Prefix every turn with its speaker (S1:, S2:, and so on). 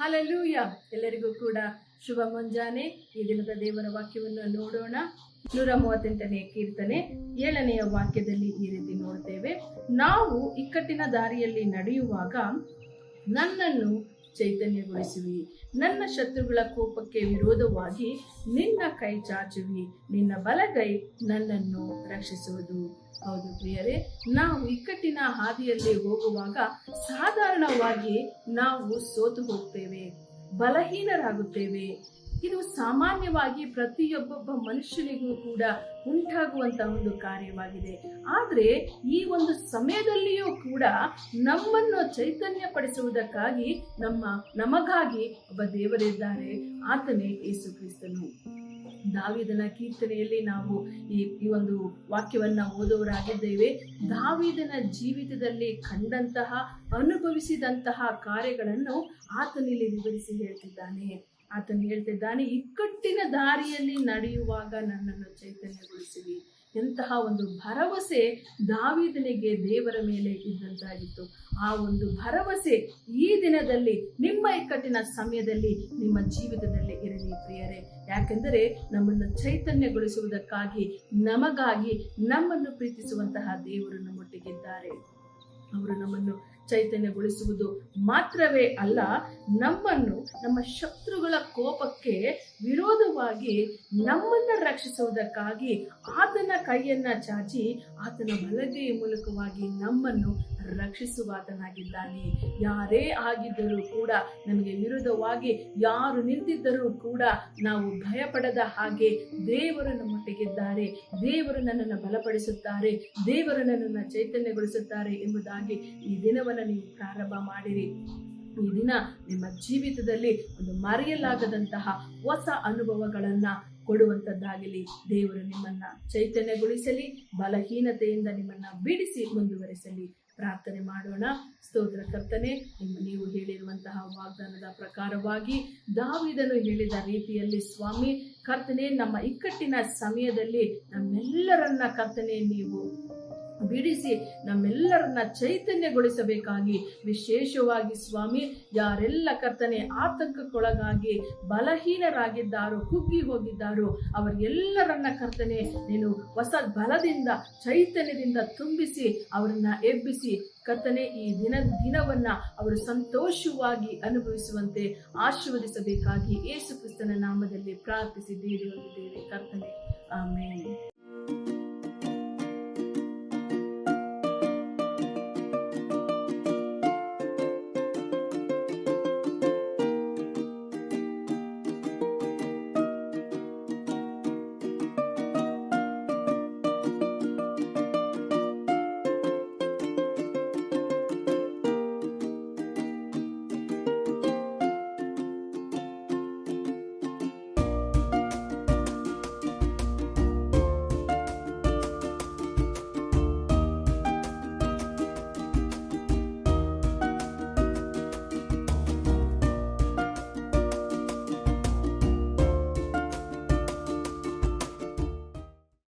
S1: Hallelujah. ಎಲ್ಲರಿಗೂ ಕೂಡ ಶುಭ ಮುಂಜಾನೆ. ಈ ದಿನದ ದೇವರ ವಾಕ್ಯವನ್ನು ನೋಡೋಣ. 138ನೇ ಕೀರ್ತನೆ 7ನೇ ವಾಕ್ಯದಲ್ಲಿ ಈ ರೀತಿ ನೋಡ್ತೇವೆ. ನಾವು ಇಕ್ಕಟ್ಟಿನ ದಾರಿಯಲ್ಲಿ ನಡೆಯುವಾಗ ನನ್ನನ್ನು ಚೈತನ್ಯಗೊಳಿಸುವಿ, ನನ್ನ ಶತ್ರುಗಳ ಕೋಪಕ್ಕೆ ವಿರೋಧವಾಗಿ ನಿನ್ನ ಕೈ ಚಾಚುವಿ, ನಿನ್ನ ಬಲಗೈ ನನ್ನನ್ನು ರಕ್ಷಿಸುವುದು. ಹೌದು ಪ್ರಿಯರೇ, ನಾವು ಇಕ್ಕಟ್ಟಿನ ಹಾದಿಯಲ್ಲಿ ಹೋಗುವಾಗ ಸಾಧಾರಣವಾಗಿ ನಾವು ಸೋತು ಹೋಗ್ತೇವೆ, ಬಲಹೀನರಾಗುತ್ತೇವೆ. ಇದು ಸಾಮಾನ್ಯವಾಗಿ ಪ್ರತಿಯೊಬ್ಬೊಬ್ಬ ಮನುಷ್ಯನಿಗೂ ಕೂಡ ಉಂಟಾಗುವಂತಹ ಒಂದು ಕಾರ್ಯವಾಗಿದೆ. ಆದರೆ ಈ ಒಂದು ಸಮಯದಲ್ಲಿಯೂ ಕೂಡ ನಮ್ಮನ್ನು ಚೈತನ್ಯ ಪಡಿಸುವುದಕ್ಕಾಗಿ ನಮಗಾಗಿ ಒಬ್ಬ ದೇವರಿದ್ದಾರೆ, ಆತನೇ ಯೇಸು ಕ್ರಿಸ್ತನು. ದಾವೀದನ ಕೀರ್ತನೆಯಲ್ಲಿ ನಾವು ಈ ಒಂದು ವಾಕ್ಯವನ್ನ ಓದುವರಾಗಿದ್ದೇವೆ. ದಾವೀದನ ಜೀವಿತದಲ್ಲಿ ಕಂಡಂತಹ ಅನುಭವಿಸಿದಂತಹ ಕಾರ್ಯಗಳನ್ನು ಆತನಲ್ಲಿ ವಿವರಿಸಿ ಹೇಳ್ತಿದ್ದಾನೆ. ಆತನು ಹೇಳ್ತಿದ್ದಾನೆ, ಇಕ್ಕಟ್ಟಿನ ದಾರಿಯಲ್ಲಿ ನಡೆಯುವಾಗ ನನ್ನನ್ನು ಚೈತನ್ಯಗೊಳಿಸಿವಿ. ಎಂತಹ ಒಂದು ಭರವಸೆ ದಾವೀದನಿಗೆ ದೇವರ ಮೇಲೆ ಇದ್ದಂತಾಗಿತ್ತು. ಆ ಒಂದು ಭರವಸೆ ಈ ದಿನದಲ್ಲಿ ನಿಮ್ಮ ಇಕ್ಕಟ್ಟಿನ ಸಮಯದಲ್ಲಿ ನಿಮ್ಮ ಜೀವಿತದಲ್ಲಿ ಇರಲಿ ಪ್ರಿಯರೇ. ಯಾಕೆಂದರೆ ನಮ್ಮನ್ನು ಚೈತನ್ಯಗೊಳಿಸುವುದಕ್ಕಾಗಿ ನಮಗಾಗಿ ನಮ್ಮನ್ನು ಪ್ರೀತಿಸುವಂತಹ ದೇವರು ನಮ್ಮೊಟ್ಟಿಗಿದ್ದಾರೆ. ಅವರು ನಮ್ಮನ್ನು ಚೈತನ್ಯಗೊಳಿಸುವುದು ಮಾತ್ರವೇ ಅಲ್ಲ, ನಮ್ಮನ್ನು ನಮ್ಮ ಶತ್ರುಗಳ ಕೋಪಕ್ಕೆ ವಿರೋಧವಾಗಿ ನಮ್ಮನ್ನು ರಕ್ಷಿಸುವುದಕ್ಕಾಗಿ ಆತನ ಕೈಯನ್ನ ಚಾಚಿ ಆತನ ಬಲಗೈಯ ಮೂಲಕವಾಗಿ ನಮ್ಮನ್ನು ರಕ್ಷಿಸುವಾತನಾಗಿದ್ದಾನೆ. ಯಾರೇ ಆಗಿದ್ದರೂ ಕೂಡ, ನಮಗೆ ವಿರೋಧವಾಗಿ ಯಾರು ನಿಂತಿದ್ದರೂ ಕೂಡ ನಾವು ಭಯಪಡದ ಹಾಗೆ ದೇವರು ನಮ್ಮೊಟ್ಟಿಗಿದ್ದಾರೆ, ದೇವರು ನನ್ನನ್ನು ಬಲಪಡಿಸುತ್ತಾರೆ, ದೇವರು ನನ್ನನ್ನು ಚೈತನ್ಯಗೊಳಿಸುತ್ತಾರೆ ಎಂಬುದಾಗಿ ಈ ದಿನವನ್ನು ನೀವು ಪ್ರಾರಂಭ ಮಾಡಿರಿ. ಈ ದಿನ ನಿಮ್ಮ ಜೀವಿತದಲ್ಲಿ ಒಂದು ಮರೆಯಲಾಗದಂತಹ ಹೊಸ ಅನುಭವಗಳನ್ನ ಕೊಡುವಂತದ್ದಾಗಲಿ. ದೇವರು ನಿಮ್ಮನ್ನ ಚೈತನ್ಯಗೊಳಿಸಲಿ, ಬಲಹೀನತೆಯಿಂದ ನಿಮ್ಮನ್ನ ಬಿಡಿಸಿ ಮುಂದುವರಿಸಲಿ. ಪ್ರಾರ್ಥನೆ ಮಾಡೋಣ. ಸ್ತೋತ್ರ ಕರ್ತನೆ, ನೀವು ಹೇಳಿರುವಂತಹ ವಾಗ್ದಾನದ ಪ್ರಕಾರವಾಗಿ ದಾವೀದನು ಹೇಳಿದ ರೀತಿಯಲ್ಲಿ ಸ್ವಾಮಿ ಕರ್ತನೆ, ನಮ್ಮ ಇಕ್ಕಟ್ಟಿನ ಸಮಯದಲ್ಲಿ ನಮ್ಮೆಲ್ಲರನ್ನ ಕರ್ತನೆ ನೀವು ಬಿಡಿಸಿ ನಮ್ಮೆಲ್ಲರನ್ನ ಚೈತನ್ಯಗೊಳಿಸಬೇಕಾಗಿ, ವಿಶೇಷವಾಗಿ ಸ್ವಾಮಿ ಯಾರೆಲ್ಲ ಕರ್ತನೆ ಆತಂಕಕ್ಕೊಳಗಾಗಿ ಬಲಹೀನರಾಗಿದ್ದಾರೋ, ಕುಗ್ಗಿ ಹೋಗಿದ್ದಾರೋ ಅವರೆಲ್ಲರನ್ನ ಕರ್ತನೆ ನೀನು ಹೊಸ ಬಲದಿಂದ ಚೈತನ್ಯದಿಂದ ತುಂಬಿಸಿ ಅವರನ್ನ ಎಬ್ಬಿಸಿ ಕರ್ತನೆ ಈ ದಿನವನ್ನ ಅವರು ಸಂತೋಷವಾಗಿ ಅನುಭವಿಸುವಂತೆ ಆಶೀರ್ವದಿಸಬೇಕಾಗಿ ಯೇಸು ಕ್ರಿಸ್ತನ ನಾಮದಲ್ಲಿ ಪ್ರಾರ್ಥಿಸಿದ್ದೇವೆ ಕರ್ತನೆ. ಆಮೆನ್.